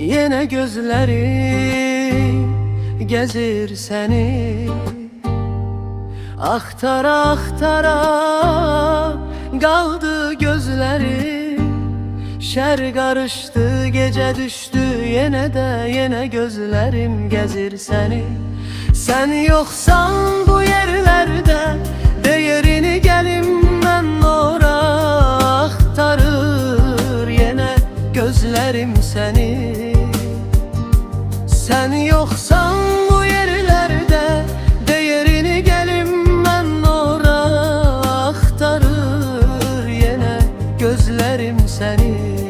Yine gözlerim gezir seni, aktara aktara kaldı gözlerim. Şer karıştı, gece düştü, yine gözlerim gezir seni. Sen yoksan bu yerlerde, değerini gelim ben ora aktarır yine gözlerim seni. Sen yoksan bu yerlerde, değerini gelim ben ora aktarır yine gözlerim seni.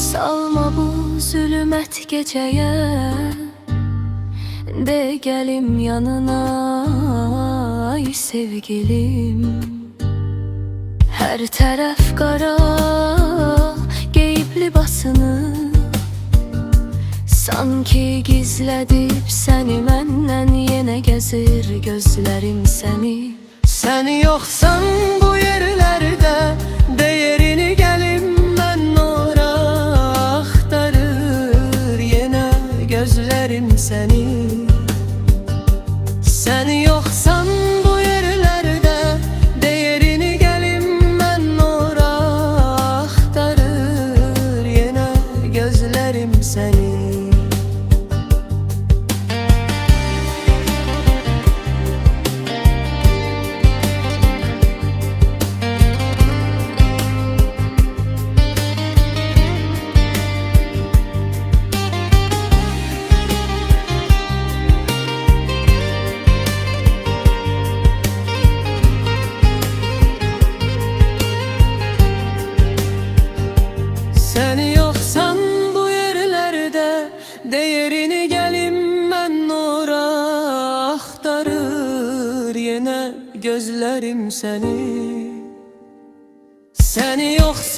Salma bu zülmət gecəyə, de gəlim yanına ay sevgilim. Hər tərəf qara geyib libasını, sanki gizlədib səni məndən, yenə gəzir gözlərim səni. Sen yoksan bu yerlerde, değerini gelim ben ora aktarır yine gözlerim seni. Sen yoksan bu yerlerde, değerini gelim ben ora aktarır yine gözlerim seni. Sen yoksan bu yerlerde, değerini gelim ben ora aktarır yine gözlerim seni. Sen yoksan